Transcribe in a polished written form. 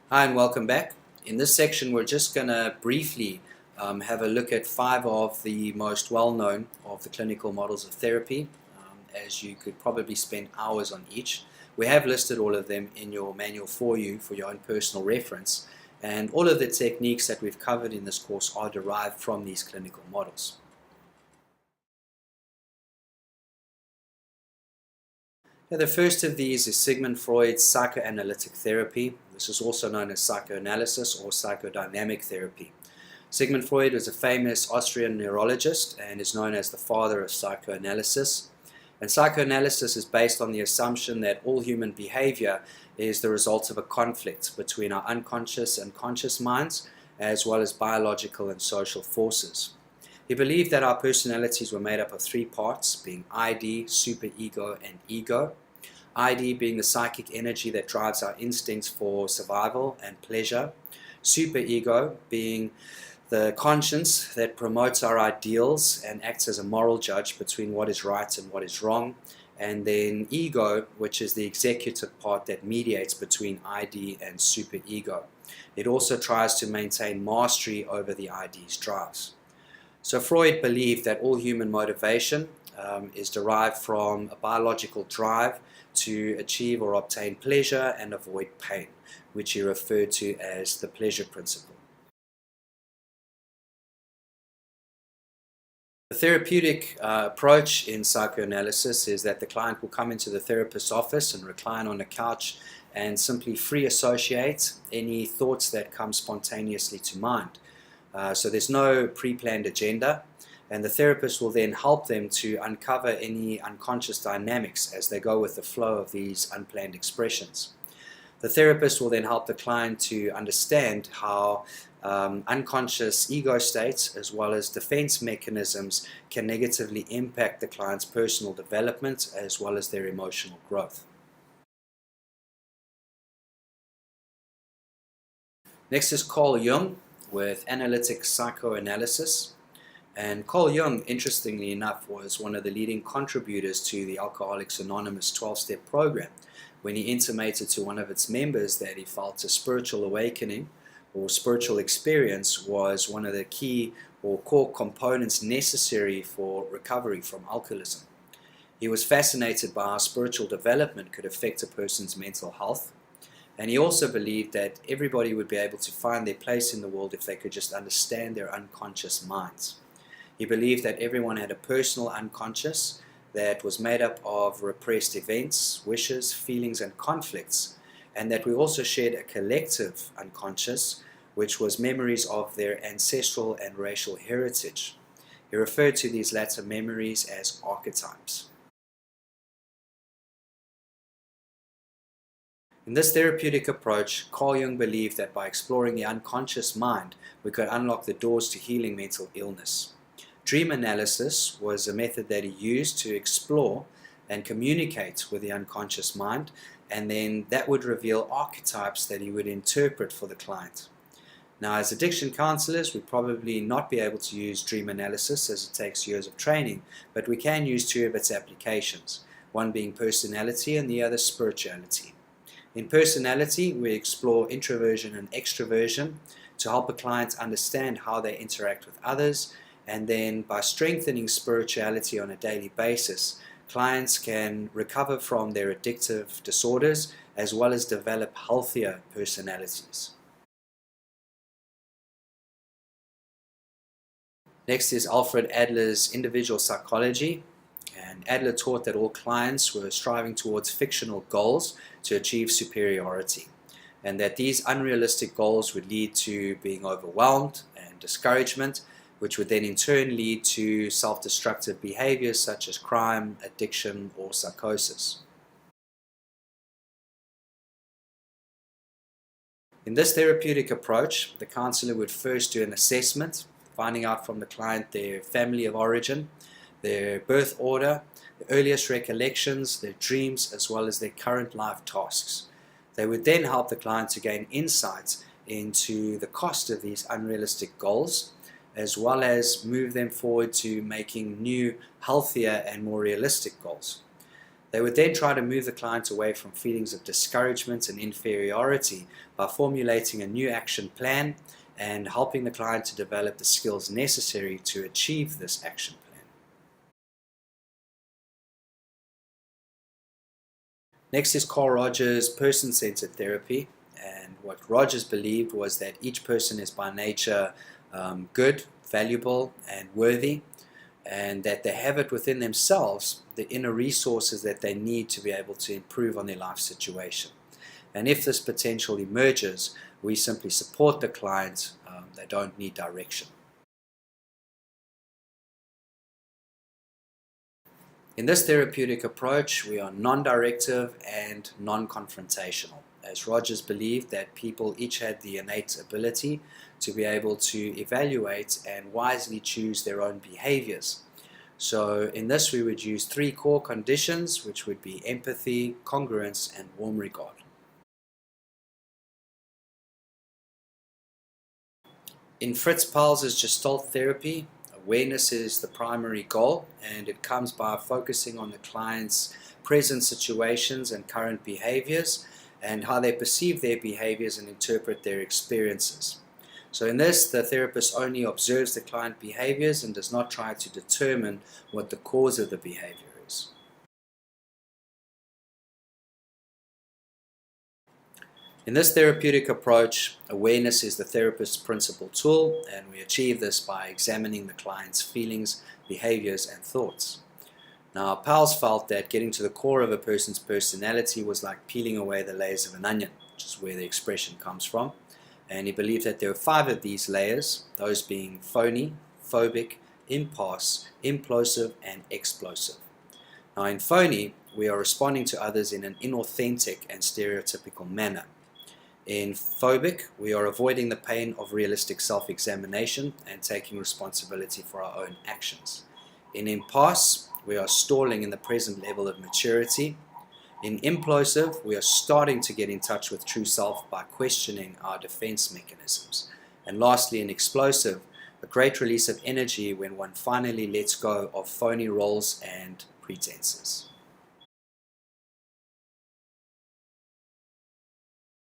Hi and welcome back. In this section we're just going to briefly have a look at 5 of the most well-known of the clinical models of therapy, as you could probably spend hours on each. We have listed all of them in your manual for you for your own personal reference, and all of the techniques that we've covered in this course are derived from these clinical models. Now, the first of these is Sigmund Freud's psychoanalytic therapy. This is also known as psychoanalysis or psychodynamic therapy. Sigmund Freud was a famous Austrian neurologist and is known as the father of psychoanalysis. And psychoanalysis is based on the assumption that all human behavior is the result of a conflict between our unconscious and conscious minds, as well as biological and social forces. He believed that our personalities were made up of 3 parts, being ID, superego, and ego. ID being the psychic energy that drives our instincts for survival and pleasure. Superego being the conscience that promotes our ideals and acts as a moral judge between what is right and what is wrong. And then ego, which is the executive part that mediates between ID and superego. It also tries to maintain mastery over the ID's drives. So Freud believed that all human motivation is derived from a biological drive to achieve or obtain pleasure and avoid pain, which he referred to as the pleasure principle. The therapeutic approach in psychoanalysis is that the client will come into the therapist's office and recline on a couch and simply free associate any thoughts that come spontaneously to mind. So there's no pre-planned agenda, and the therapist will then help them to uncover any unconscious dynamics as they go with the flow of these unplanned expressions. The therapist will then help the client to understand how unconscious ego states as well as defense mechanisms can negatively impact the client's personal development as well as their emotional growth. Next is Carl Jung with analytic psychoanalysis. And Carl Jung, interestingly enough, was one of the leading contributors to the Alcoholics Anonymous 12-step program when he intimated to one of its members that he felt a spiritual awakening or spiritual experience was one of the key or core components necessary for recovery from alcoholism. He was fascinated by how spiritual development could affect a person's mental health. And he also believed that everybody would be able to find their place in the world if they could just understand their unconscious minds. He believed that everyone had a personal unconscious that was made up of repressed events, wishes, feelings, and conflicts, and that we also shared a collective unconscious, which was memories of their ancestral and racial heritage. He referred to these latter memories as archetypes. In this therapeutic approach, Carl Jung believed that by exploring the unconscious mind, we could unlock the doors to healing mental illness. Dream analysis was a method that he used to explore and communicate with the unconscious mind, and then that would reveal archetypes that he would interpret for the client. Now, as addiction counselors, we'd probably not be able to use dream analysis as it takes years of training, but we can use 2 of its applications, one being personality and the other spirituality. In personality, we explore introversion and extroversion to help a client understand how they interact with others, and then by strengthening spirituality on a daily basis, clients can recover from their addictive disorders as well as develop healthier personalities. Next is Alfred Adler's individual psychology. And Adler taught that all clients were striving towards fictional goals to achieve superiority, and that these unrealistic goals would lead to being overwhelmed and discouragement, which would then in turn lead to self-destructive behaviors such as crime, addiction, or psychosis. In this therapeutic approach, the counselor would first do an assessment, finding out from the client their family of origin, their birth order, the earliest recollections, their dreams, as well as their current life tasks. They would then help the client to gain insights into the cost of these unrealistic goals, as well as move them forward to making new, healthier, and more realistic goals. They would then try to move the client away from feelings of discouragement and inferiority by formulating a new action plan and helping the client to develop the skills necessary to achieve this action plan. Next is Carl Rogers' person-centered therapy, and what Rogers believed was that each person is by nature good, valuable, and worthy, and that they have it within themselves, the inner resources that they need to be able to improve on their life situation. And if this potential emerges, we simply support the client. They don't need direction. In this therapeutic approach, we are non-directive and non-confrontational, as Rogers believed that people each had the innate ability to be able to evaluate and wisely choose their own behaviors. So in this we would use 3 core conditions, which would be empathy, congruence, and warm regard. In Fritz Perls' Gestalt therapy, awareness is the primary goal, and it comes by focusing on the client's present situations and current behaviors and how they perceive their behaviors and interpret their experiences. So in this, the therapist only observes the client behaviors and does not try to determine what the cause of the behavior is. In this therapeutic approach, awareness is the therapist's principal tool, and we achieve this by examining the client's feelings, behaviors, and thoughts. Now, Perls felt that getting to the core of a person's personality was like peeling away the layers of an onion, which is where the expression comes from. And he believed that there were 5 of these layers, those being phony, phobic, impasse, implosive, and explosive. Now, in phony, we are responding to others in an inauthentic and stereotypical manner. In phobic, we are avoiding the pain of realistic self-examination and taking responsibility for our own actions. In impasse, we are stalling in the present level of maturity. In implosive, we are starting to get in touch with true self by questioning our defense mechanisms. And lastly, in explosive, a great release of energy when one finally lets go of phony roles and pretenses.